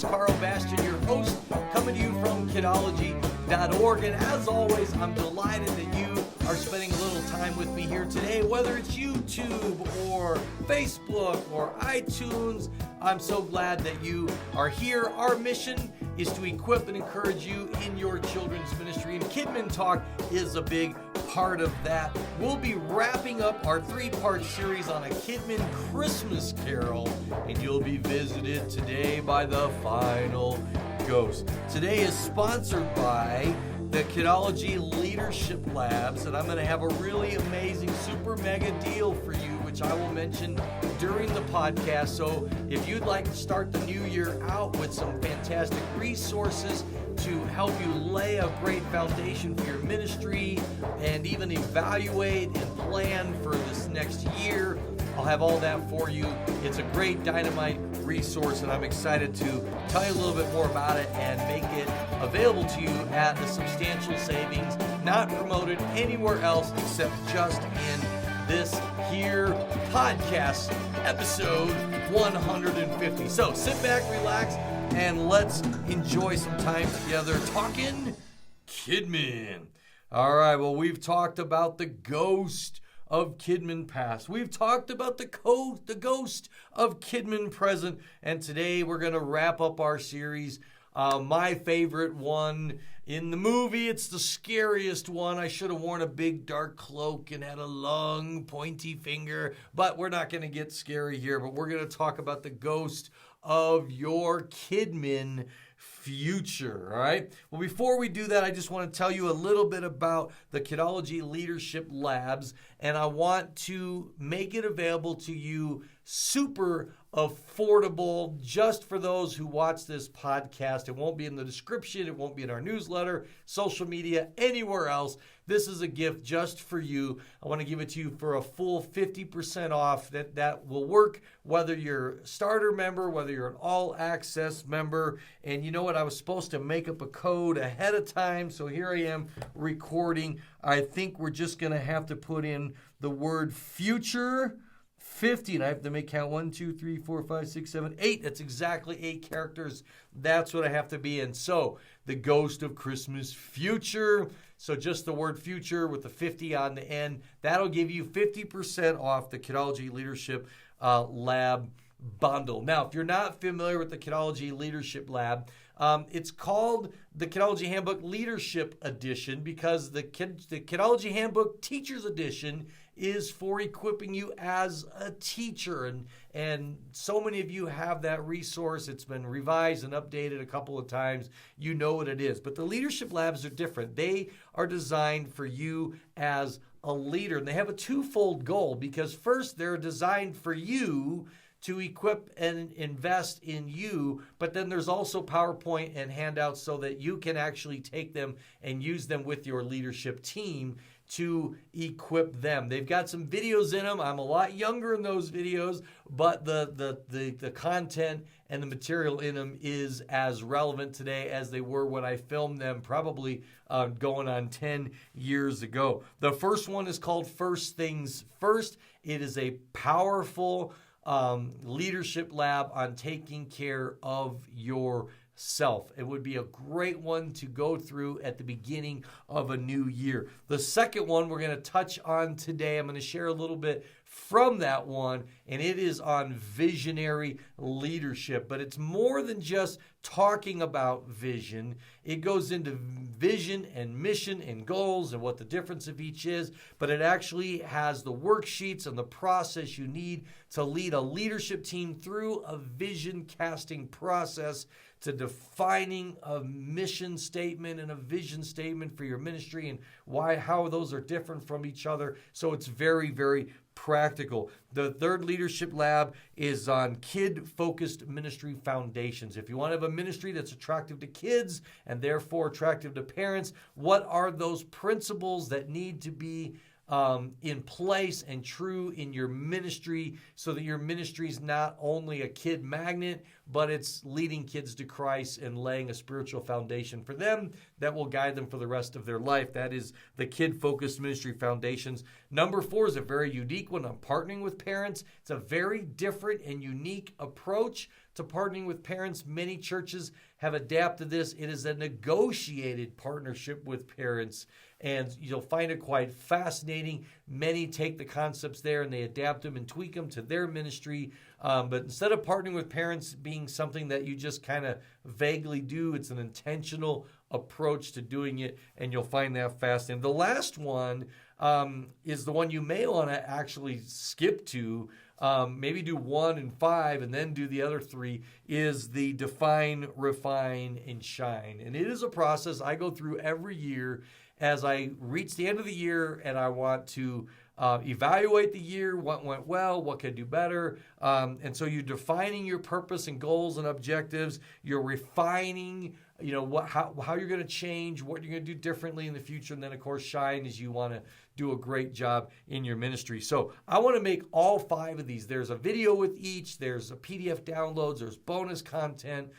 Pastor Karl Bastian, your host, coming to you from Kidology.org. And as always, I'm delighted that you are spending a little time with me here today, whether it's YouTube or Facebook or iTunes. I'm so glad that you are here. Our mission is to equip and encourage you in your children's ministry, and Kidmin Talk is a big part of that. We'll be wrapping up our 3-part series on a Kidmin Christmas Carol, and you'll be visited today by the final ghost. Today is sponsored by the Kidology Leadership Labs, and I'm going to have a really amazing super mega deal for you, which I will mention during the podcast. So if you'd like to start the new year out with some fantastic resources to help you lay a great foundation for your ministry and even evaluate and plan for this next year, I'll have all that for you. It's a great dynamite resource, and I'm excited to tell you a little bit more about it and make it available to you at a substantial savings, not promoted anywhere else except just in this here podcast, episode 150. So sit back, relax, and let's enjoy some time together talking Kidmin. All right, well, we've talked about the Ghost of Kidmin Past. We've talked about the Ghost of Kidmin Present, and today we're going to wrap up our series. My favorite one in the movie, it's the scariest one. I should have worn a big dark cloak and had a long pointy finger, but we're not going to get scary here, but we're going to talk about the ghost of your Kidmin future, all right? Well, before we do that, I just want to tell you a little bit about the Kidology Leadership Labs, and I want to make it available to you super affordable just for those who watch this podcast. It won't be in the description. It won't be in our newsletter, social media, anywhere else. This is a gift just for you. I want to give it to you for a full 50% off. That will work whether you're a starter member, whether you're an all-access member. And you know what? I was supposed to make up a code ahead of time, so here I am recording. I think we're just going to have to put in the word future 50, and I have to make count 1, 2, 3, 4, 5, 6, 7, 8. That's exactly 8 characters. That's what I have to be in. So, the Ghost of Christmas Future. So, just the word future with the 50 on the end. That'll give you 50% off the Kidology Leadership Lab bundle. Now, if you're not familiar with the Kidology Leadership Lab, it's called the Kidology Handbook Leadership Edition because the Kidology Handbook Teacher's Edition is for equipping you as a teacher. And so many of you have that resource. It's been revised and updated a couple of times. You know what it is. But the Leadership Labs are different. They are designed for you as a leader. And they have a twofold goal because first, they're designed for you to equip and invest in you, but then there's also PowerPoint and handouts so that you can actually take them and use them with your leadership team to equip them. They've got some videos in them. I'm a lot younger in those videos, but the content and the material in them is as relevant today as they were when I filmed them, probably going on 10 years ago. The first one is called First Things First. It is a powerful leadership lab on taking care of yourself. It would be a great one to go through at the beginning of a new year. The second one we're going to touch on today, I'm going to share a little bit from that one, and it is on visionary leadership. But it's more than just talking about vision. It goes into vision and mission and goals and what the difference of each is, but it actually has the worksheets and the process you need to lead a leadership team through a vision casting process to defining a mission statement and a vision statement for your ministry and how those are different from each other. So it's very, very practical. The third leadership lab is on kid-focused ministry foundations. If you want to have a ministry that's attractive to kids and therefore attractive to parents, what are those principles that need to be in place and true in your ministry, so that your ministry is not only a kid magnet, but it's leading kids to Christ and laying a spiritual foundation for them that will guide them for the rest of their life. That is the Kid-Focused Ministry Foundations. Number 4 is a very unique one. I'm partnering with parents. It's a very different and unique approach to partnering with parents. Many churches have adapted this. It is a negotiated partnership with parents, and you'll find it quite fascinating. Many take the concepts there and they adapt them and tweak them to their ministry. But instead of partnering with parents being something that you just kind of vaguely do, it's an intentional approach to doing it, and you'll find that fascinating. The last one is the one you may want to actually skip to. Maybe do 1 and 5 and then do the other 3, is the define, refine, and shine. And it is a process I go through every year as I reach the end of the year and I want to evaluate the year, what went well, what could I do better. And so you're defining your purpose and goals and objectives. You're refining, how you're going to change, what you're going to do differently in the future. And then, of course, shine is you want to do a great job in your ministry. So I want to make all 5 of these. There's a video with each. There's a PDF downloads. There's bonus content,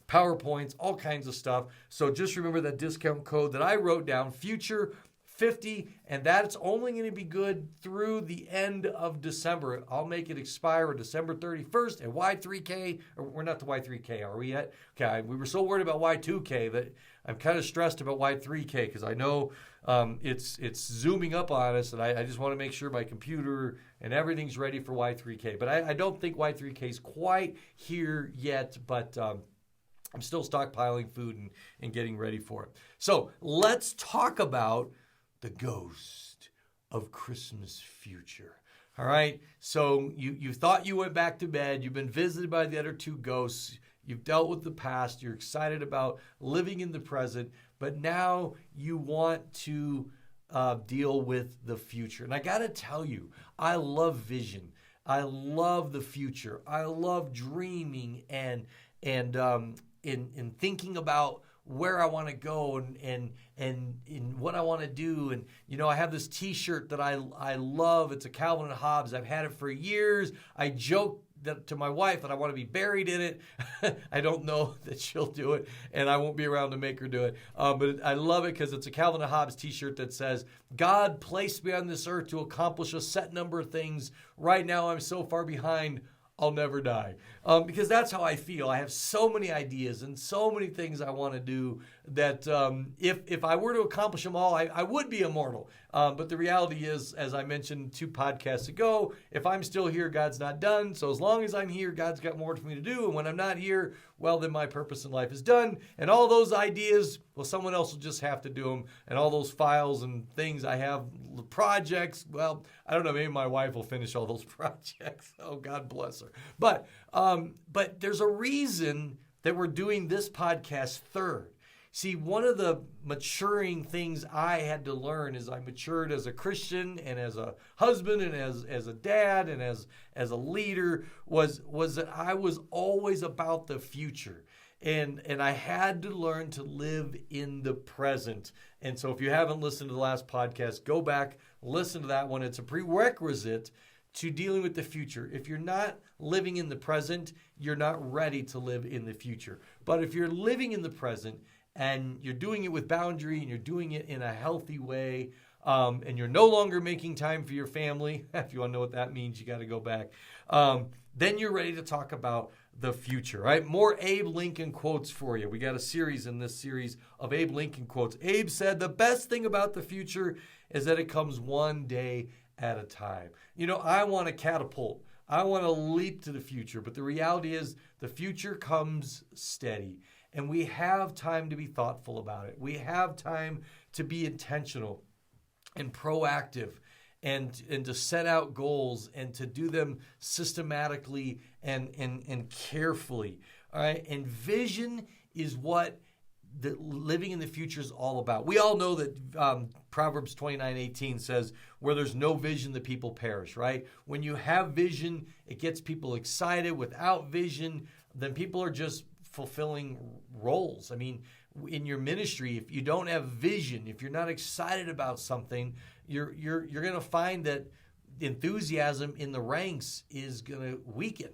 PowerPoints, all kinds of stuff. So just remember that discount code that I wrote down, Future 50, and that's only going to be good through the end of December. I'll make it expire on December 31st at Y3K. Or we're not to Y3K, are we yet? Okay, we were so worried about Y2K that I'm kind of stressed about Y3K because I know it's zooming up on us, and I just want to make sure my computer and everything's ready for Y3K. But I don't think Y3K is quite here yet, but I'm still stockpiling food and getting ready for it. So let's talk about the Ghost of Christmas Future. All right, so you thought you went back to bed. You've been visited by the other 2 ghosts. You've dealt with the past. You're excited about living in the present, but now you want to deal with the future. And I got to tell you, I love vision. I love the future. I love dreaming and in thinking about where I want to go and what I want to do. And, I have this t-shirt that I love. It's a Calvin and Hobbes. I've had it for years. I joke that to my wife that I want to be buried in it. I don't know that she'll do it, and I won't be around to make her do it. But I love it because it's a Calvin and Hobbes t-shirt that says, God placed me on this earth to accomplish a set number of things. Right now I'm so far behind, I'll never die. Because that's how I feel. I have so many ideas and so many things I want to do that if I were to accomplish them all, I would be immortal. But the reality is, as I mentioned 2 podcasts ago, if I'm still here, God's not done. So as long as I'm here, God's got more for me to do. And when I'm not here, well, then my purpose in life is done. And all those ideas, well, someone else will just have to do them. And all those files and things I have, projects, well, I don't know, maybe my wife will finish all those projects. Oh, God bless her. But there's a reason that we're doing this podcast third. See, one of the maturing things I had to learn as I matured as a Christian and as a husband and as a dad and as a leader was that I was always about the future. And I had to learn to live in the present. And so if you haven't listened to the last podcast, go back, listen to that one. It's a prerequisite to dealing with the future. If you're not living in the present, you're not ready to live in the future. But if you're living in the present and you're doing it with boundary and you're doing it in a healthy way, and you're no longer making time for your family, if you want to know what that means, you got to go back, then you're ready to talk about the future, right? More Abe Lincoln quotes for you. We got a series in this series of Abe Lincoln quotes. Abe said, the best thing about the future is that it comes one day at a time. I want to catapult. I want to leap to the future, but the reality is the future comes steady. And we have time to be thoughtful about it. We have time to be intentional and proactive and to set out goals and to do them systematically and carefully. All right. And vision is what living in the future is all about. We all know that Proverbs 29:18 says, where there's no vision, the people perish, right? When you have vision, it gets people excited. Without vision, then people are just fulfilling roles. I mean, in your ministry, if you don't have vision, if you're not excited about something, you're going to find that enthusiasm in the ranks is going to weaken.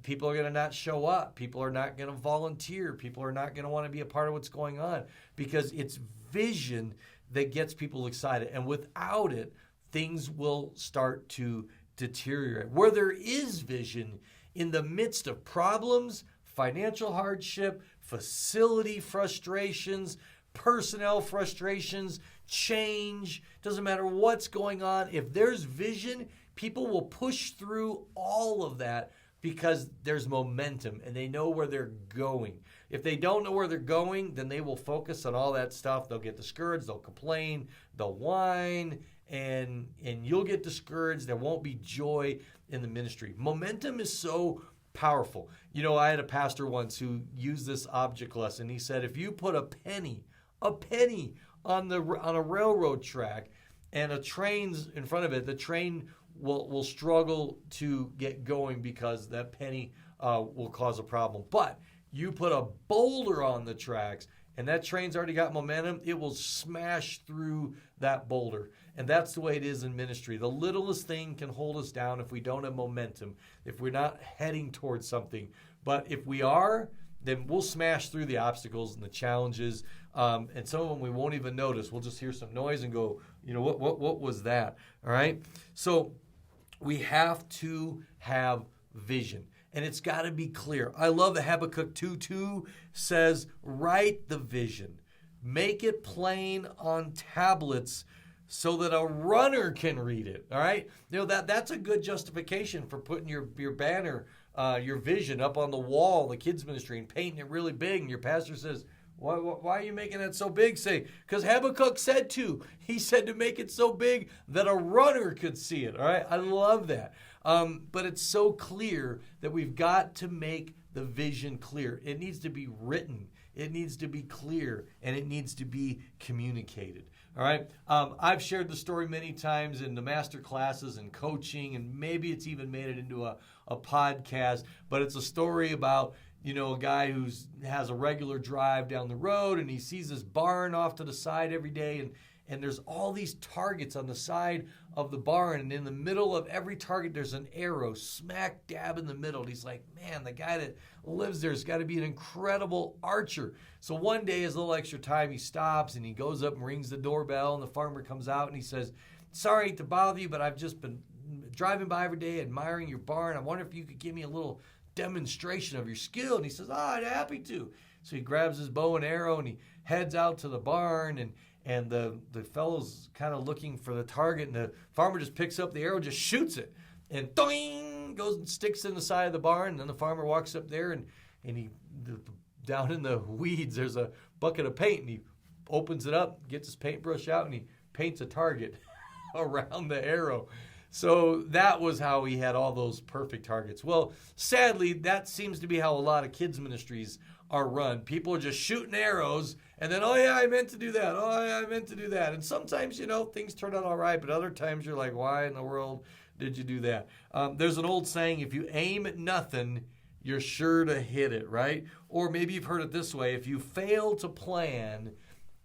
People are going to not show up. People are not going to volunteer. People are not going to want to be a part of what's going on, because it's vision that gets people excited. And without it, things will start to deteriorate. Where there is vision, in the midst of problems, financial hardship, facility frustrations, personnel frustrations, change, doesn't matter what's going on, if there's vision, people will push through all of that because there's momentum and they know where they're going. If they don't know where they're going, then they will focus on all that stuff. They'll get discouraged, they'll complain, they'll whine, and you'll get discouraged. There won't be joy in the ministry. Momentum is so powerful. You know, I had a pastor once who used this object lesson. He said, if you put a penny on a railroad track and a train's in front of it, the train will struggle to get going because that penny will cause a problem. But you put a boulder on the tracks and that train's already got momentum, it will smash through that boulder. And that's the way it is in ministry. The littlest thing can hold us down if we don't have momentum, if we're not heading towards something. But if we are, then we'll smash through the obstacles and the challenges. And some of them we won't even notice. We'll just hear some noise and go, you know, what was that? All right? So we have to have vision. And it's got to be clear. I love that Habakkuk 2:2 says, write the vision. Make it plain on tablets so that a runner can read it. All right? You know, that's a good justification for putting your banner, your vision up on the wall, the kids ministry, and painting it really big. And your pastor says, why are you making it so big? Say, because Habakkuk said to. He said to make it so big that a runner could see it. All right? I love that. But it's so clear that we've got to make the vision clear. It needs to be written. It needs to be clear, and it needs to be communicated. All right? I've shared the story many times in the master classes and coaching, and maybe it's even made it into a podcast, but it's a story about, you know, a guy who has a regular drive down the road, and he sees this barn off to the side every day, and there's all these targets on the side of the barn, and in the middle of every target, there's an arrow smack dab in the middle. And he's like, man, the guy that lives there has got to be an incredible archer. So one day, his little extra time, he stops, and he goes up and rings the doorbell, and the farmer comes out, and he says, sorry to bother you, but I've just been driving by every day, admiring your barn. I wonder if you could give me a little demonstration of your skill. And he says, I'd happy to. So he grabs his bow and arrow, and he heads out to the barn, and the fellow's kind of looking for the target, and the farmer just picks up the arrow, just shoots it, and doing goes and sticks in the side of the barn. And then the farmer walks up there, and he down in the weeds, there's a bucket of paint, and he opens it up, gets his paintbrush out, and he paints a target around the arrow. So that was how he had all those perfect targets. Well, sadly, that seems to be how a lot of kids ministries are run. People are just shooting arrows, and then, oh yeah, I meant to do that. Oh yeah, I meant to do that. And sometimes, you know, things turn out all right, but other times you're like, why in the world did you do that? There's an old saying, if you aim at nothing, you're sure to hit it, right? Or maybe you've heard it this way, if you fail to plan,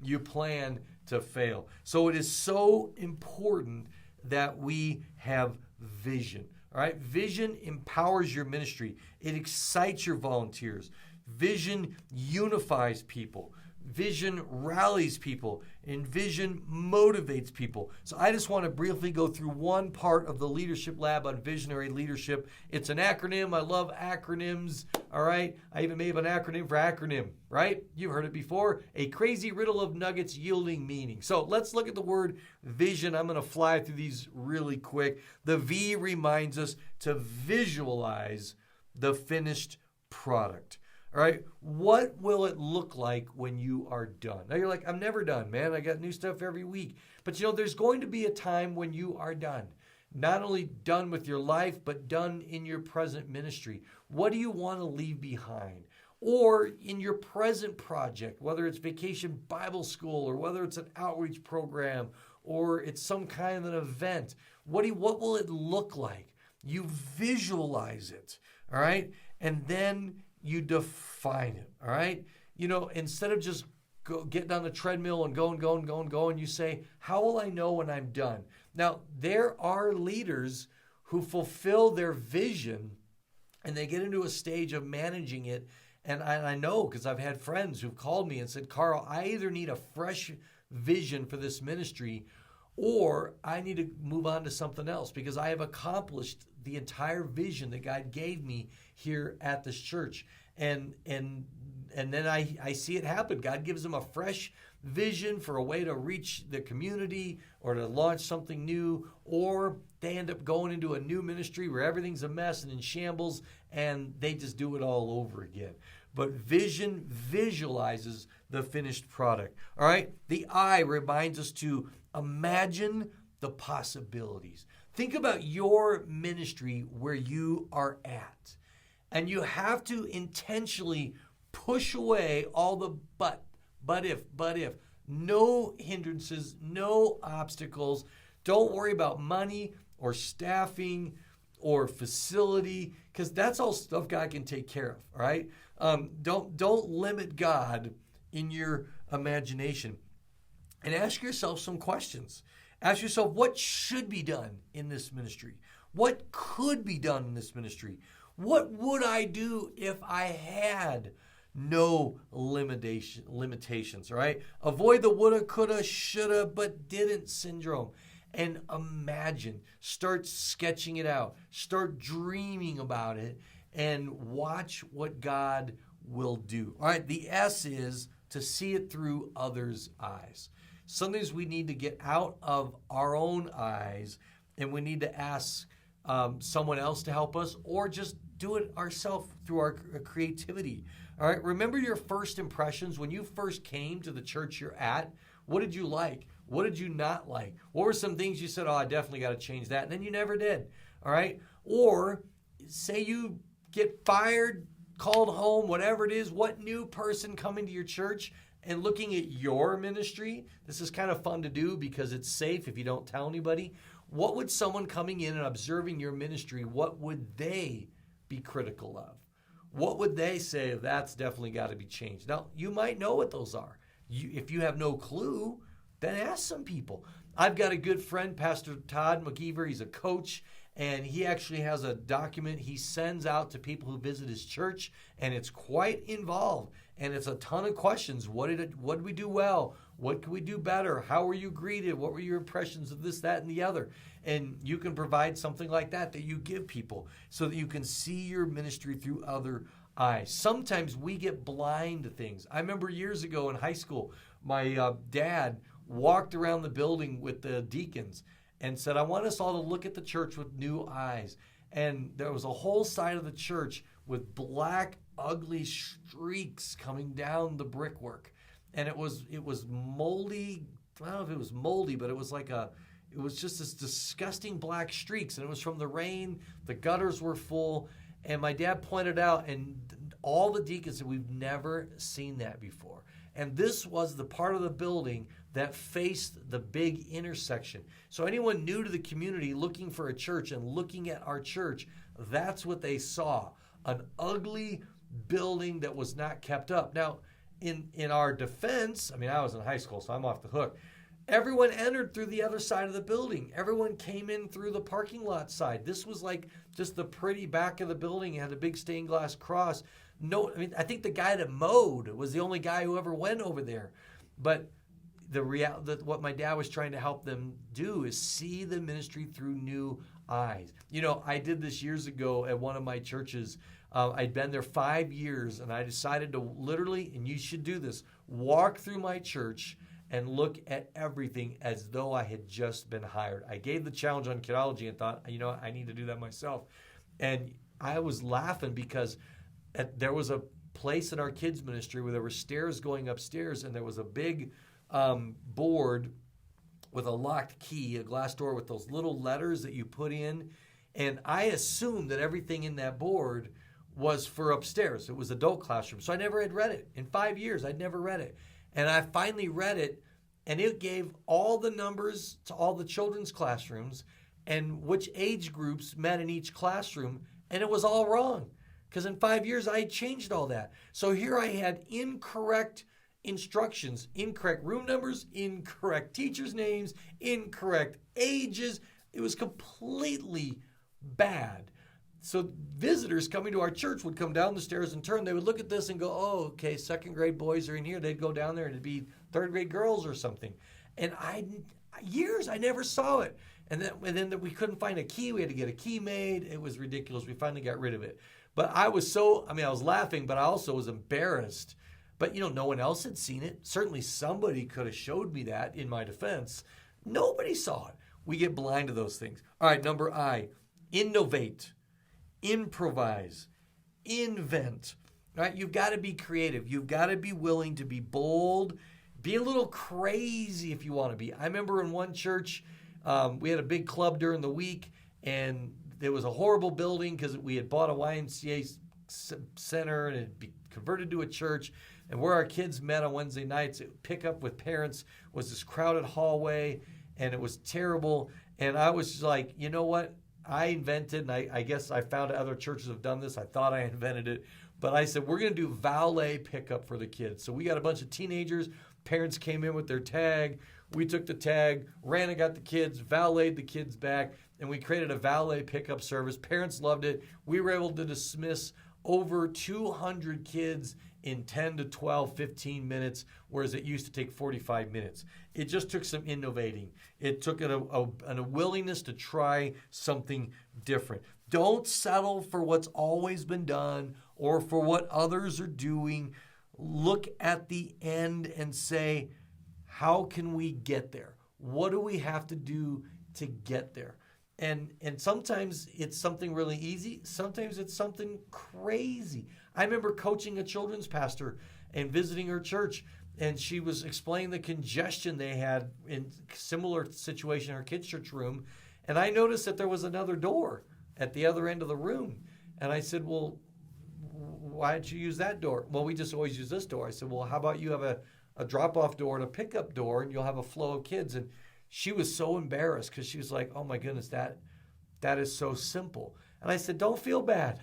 you plan to fail. So it is so important that we have vision. All right? Vision empowers your ministry. It excites your volunteers. Vision unifies people. Vision rallies people, and vision motivates people. So I just want to briefly go through one part of the Leadership Lab on visionary leadership. It's an acronym. I love acronyms, all right? I even made an acronym for acronym, right? You've heard it before. A crazy riddle of nuggets yielding meaning. So let's look at the word vision. I'm going to fly through these really quick. The V reminds us to visualize the finished product. All right, what will it look like when you are done? Now you're like, I'm never done, man. I got new stuff every week. But you know, there's going to be a time when you are done. Not only done with your life, but done in your present ministry. What do you want to leave behind? Or in your present project, whether it's Vacation Bible School, or whether it's an outreach program, or it's some kind of an event. What will it look like? You visualize it, all right? And then you define it, all right? instead of just getting on the treadmill and going, you say, how will I know when I'm done? Now, there are leaders who fulfill their vision and they get into a stage of managing it. And I know because I've had friends who've called me and said, Karl, I either need a fresh vision for this ministry or I need to move on to something else because I have accomplished the entire vision that God gave me here at this church. And then I see it happen. God gives them a fresh vision for a way to reach the community or to launch something new, or they end up going into a new ministry where everything's a mess and in shambles, and they just do it all over again. But vision visualizes the finished product. All right? The I reminds us to imagine the possibilities. Think about your ministry where you are at. And you have to intentionally push away all the but if. No hindrances, no obstacles. Don't worry about money or staffing or facility, because that's all stuff God can take care of, all right? Don't limit God in your imagination. And ask yourself some questions. Ask yourself, what should be done in this ministry? What could be done in this ministry? What would I do if I had no limitations, all right? Avoid the woulda, coulda, shoulda, but didn't syndrome. And imagine. Start sketching it out. Start dreaming about it and watch what God will do. All right, the S is to see it through others' eyes. Sometimes we need to get out of our own eyes and we need to ask someone else to help us or just do it ourselves through our creativity. All right, remember your first impressions when you first came to the church you're at. What did you like? What did you not like? What were some things you said, I definitely got to change that, and then you never did, all right? Or say you get fired, called home, whatever it is, what new person coming to your church and looking at your ministry, this is kind of fun to do because it's safe if you don't tell anybody. What would someone coming in and observing your ministry, what would they be critical of? What would they say? That's definitely got to be changed. Now, you might know what those are. If you have no clue, then ask some people. I've got a good friend, Pastor Todd McGeever. He's a coach, and he actually has a document he sends out to people who visit his church, and it's quite involved. And it's a ton of questions. What did we do well? What could we do better? How were you greeted? What were your impressions of this, that, and the other? And you can provide something like that you give people so that you can see your ministry through other eyes. Sometimes we get blind to things. I remember years ago in high school, my dad walked around the building with the deacons and said, I want us all to look at the church with new eyes. And there was a whole side of the church with black, ugly streaks coming down the brickwork. And it was moldy. I don't know if it was moldy, but it was just this disgusting black streaks. And it was from the rain. The gutters were full. And my dad pointed out, and all the deacons said, we've never seen that before. And this was the part of the building that faced the big intersection. So anyone new to the community looking for a church and looking at our church, that's what they saw. An ugly building that was not kept up. Now, in our defense, I was in high school, so I'm off the hook. Everyone entered through the other side of the building. Everyone came in through the parking lot side. This was like just the pretty back of the building. It had a big stained glass cross. I think the guy that mowed was the only guy who ever went over there. But what my dad was trying to help them do is see the ministry through new eyes. I did this years ago at one of my churches. I'd been there 5 years, and I decided to literally, and you should do this, walk through my church and look at everything as though I had just been hired. I gave the challenge on Kidology and thought, I need to do that myself. And I was laughing because there was a place in our kids ministry where there were stairs going upstairs, and there was a big board with a locked key, a glass door with those little letters that you put in. And I assumed that everything in that board was for upstairs. It was adult classroom. So I never had read it. In 5 years, I'd never read it. And I finally read it, and it gave all the numbers to all the children's classrooms and which age groups met in each classroom, and it was all wrong. because in 5 years I changed all that. So here I had incorrect instructions, incorrect room numbers, incorrect teachers' names, incorrect ages. It was completely bad. So visitors coming to our church would come down the stairs and turn. They would look at this and go, oh, okay, second grade boys are in here. They'd go down there and it'd be third grade girls or something. And I never saw it. And then we couldn't find a key. We had to get a key made. It was ridiculous. We finally got rid of it. But I was laughing, but I also was embarrassed. But, no one else had seen it. Certainly somebody could have showed me that in my defense. Nobody saw it. We get blind to those things. All right, number I, innovate, improvise, invent. All right, you've got to be creative. You've got to be willing to be bold, be a little crazy if you want to be. I remember in one church, we had a big club during the week, and there was a horrible building because we had bought a YMCA center and it had been converted to a church. And where our kids met on Wednesday nights, pick up with parents, was this crowded hallway, and it was terrible. And I was just like, you know what? I invented, and I guess I found other churches have done this. I thought I invented it. But I said, we're going to do valet pickup for the kids. So we got a bunch of teenagers. Parents came in with their tag. We took the tag, ran and got the kids, valeted the kids back, and we created a valet pickup service. Parents loved it. We were able to dismiss over 200 kids in 10 to 12, 15 minutes, whereas it used to take 45 minutes. It just took some innovating. It took a willingness to try something different. Don't settle for what's always been done or for what others are doing. Look at the end and say, how can we get there? What do we have to do to get there? And sometimes it's something really easy. Sometimes it's something crazy. I remember coaching a children's pastor and visiting her church, and she was explaining the congestion they had in similar situation in her kids' church room. And I noticed that there was another door at the other end of the room. And I said, well, why didn't you use that door? Well, we just always use this door. I said, well, how about you have a drop-off door and a pickup door, and you'll have a flow of kids. And she was so embarrassed because she was like, oh my goodness, that is so simple. And I said, don't feel bad.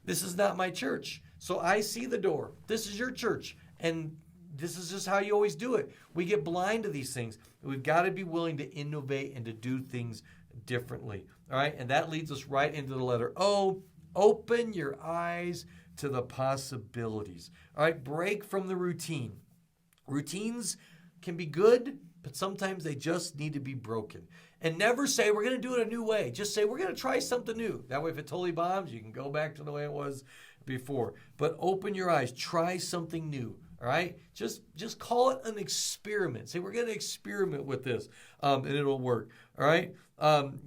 This is not my church. So I see the door. This is your church. And this is just how you always do it. We get blind to these things. We've got to be willing to innovate and to do things differently. All right. And that leads us right into the letter O. Open your eyes to the possibilities. All right. Break from the routine. Routines can be good, but sometimes they just need to be broken. And never say, we're going to do it a new way. Just say, we're going to try something new. That way, if it totally bombs, you can go back to the way it was before. But open your eyes. Try something new. All right? Just call it an experiment. Say, we're going to experiment with this, and it'll work. All right?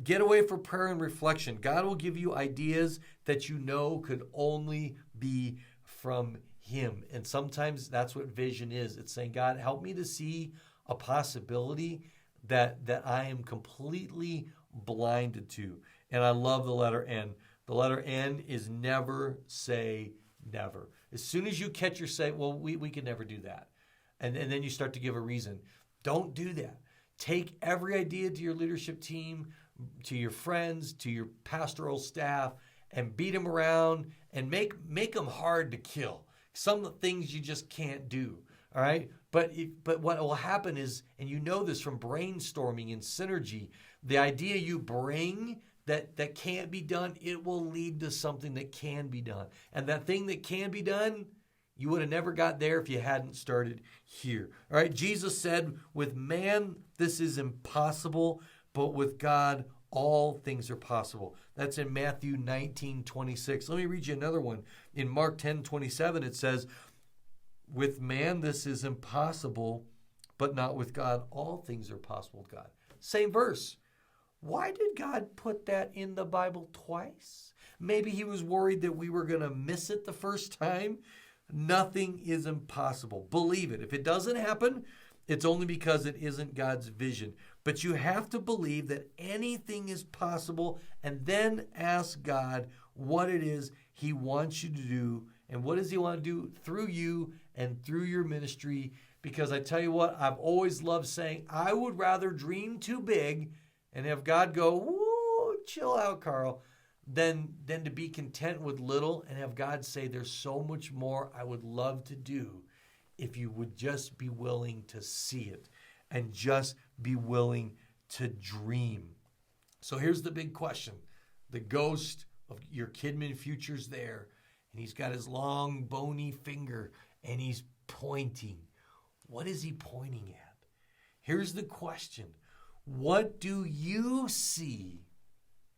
Get away from prayer and reflection. God will give you ideas that you know could only be from Him. And sometimes that's what vision is. It's saying, God, help me to see a possibility that I am completely blinded to. And I love the letter N. The letter N is never say never. As soon as you catch your say, well, we can never do that. And then you start to give a reason. Don't do that. Take every idea to your leadership team, to your friends, to your pastoral staff, and beat them around and make them hard to kill. Some things you just can't do. All right? But what will happen is, and you know this from brainstorming and synergy, the idea you bring that can't be done, it will lead to something that can be done. And that thing that can be done, you would have never got there if you hadn't started here. All right? Jesus said, with man, this is impossible, but with God, all things are possible. That's in Matthew 19:26. Let me read you another one. In Mark 10:27, it says, with man, this is impossible, but not with God. All things are possible with God. Same verse. Why did God put that in the Bible twice? Maybe He was worried that we were going to miss it the first time. Nothing is impossible. Believe it. If it doesn't happen, it's only because it isn't God's vision. But you have to believe that anything is possible and then ask God what it is He wants you to do. And what does He want to do through you and through your ministry? Because I tell you what, I've always loved saying, I would rather dream too big and have God go, whoa, chill out, Karl, than to be content with little and have God say, there's so much more I would love to do if you would just be willing to see it and just be willing to dream. So here's the big question. The ghost of your Kidmin Future's there, and he's got his long, bony finger, and he's pointing. What is he pointing at? Here's the question. What do you see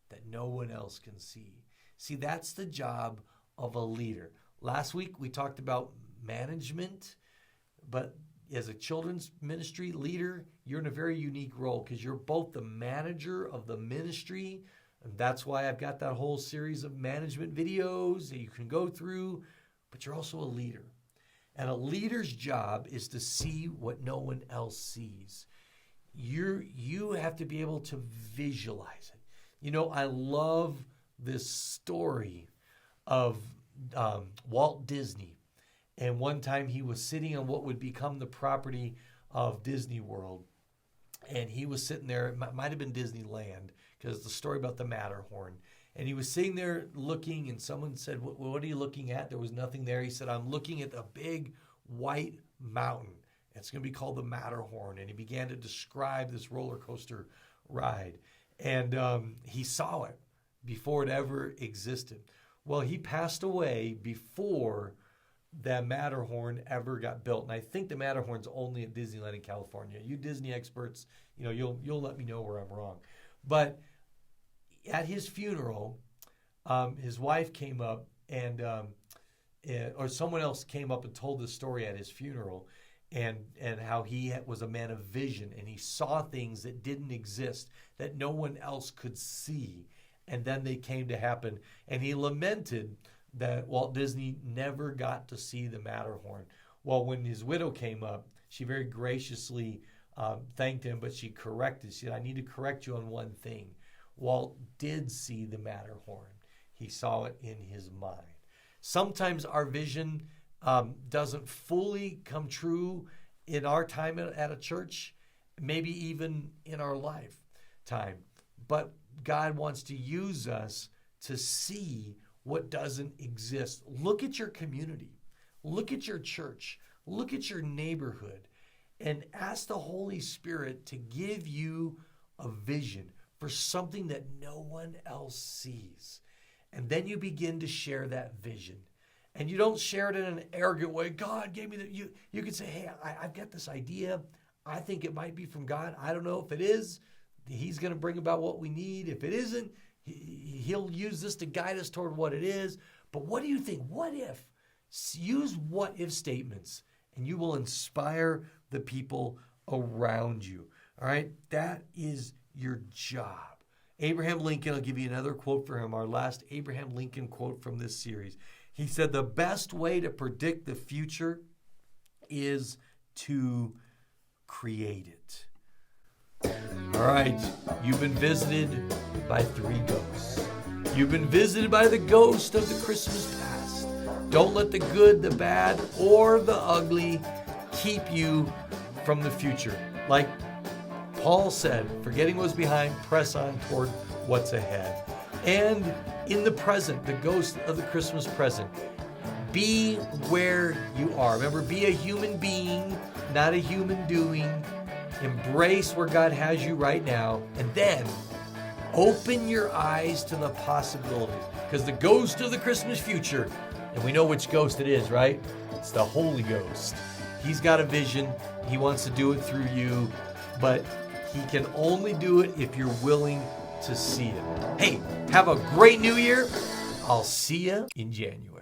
that no one else can see? See, that's the job of a leader. Last week, we talked about management, but as a children's ministry leader, you're in a very unique role because you're both the manager of the ministry, and that's why I've got that whole series of management videos that you can go through, but you're also a leader. And a leader's job is to see what no one else sees. You have to be able to visualize it. You know, I love this story of Walt Disney. And one time he was sitting on what would become the property of Disney World. And he was sitting there, it might have been Disneyland, because it's the story about the Matterhorn. And he was sitting there looking, and someone said, what are you looking at? There was nothing there. He said, I'm looking at a big white mountain. It's going to be called the Matterhorn. And he began to describe this roller coaster ride. And he saw it before it ever existed. Well, he passed away before that Matterhorn ever got built. And I think the Matterhorn's only at Disneyland in California. You Disney experts, you'll let me know where I'm wrong. But at his funeral, his wife came up or someone else came up and told the story at his funeral and how he was a man of vision and he saw things that didn't exist, that no one else could see. And then they came to happen. And he lamented that Walt Disney never got to see the Matterhorn. Well, when his widow came up, she very graciously thanked him, but she corrected. She said, I need to correct you on one thing. Walt did see the Matterhorn. He saw it in his mind. Sometimes our vision doesn't fully come true in our time at a church, maybe even in our lifetime. But God wants to use us to see what doesn't exist. Look at your community. Look at your church. Look at your neighborhood. And ask the Holy Spirit to give you a vision for something that no one else sees. And then you begin to share that vision. And you don't share it in an arrogant way. God gave me that. You can say, hey, I've got this idea. I think it might be from God. I don't know if it is. He's going to bring about what we need. If it isn't, he'll use this to guide us toward what it is. But what do you think? What if? Use what if statements, and you will inspire the people around you. All right? That is your job. Abraham Lincoln, I'll give you another quote for him, our last Abraham Lincoln quote from this series. He said, the best way to predict the future is to create it. All right, you've been visited by 3 ghosts. You've been visited by the ghost of the Christmas past. Don't let the good, the bad, or the ugly keep you from the future. Like Paul said, forgetting what's behind, press on toward what's ahead. And in the present, the ghost of the Christmas present, be where you are. Remember, be a human being, not a human doing. Embrace where God has you right now. And then open your eyes to the possibilities. Because the ghost of the Christmas future, and we know which ghost it is, right? It's the Holy Ghost. He's got a vision. He wants to do it through you. But he can only do it if you're willing to see it. Hey, have a great new year. I'll see you in January.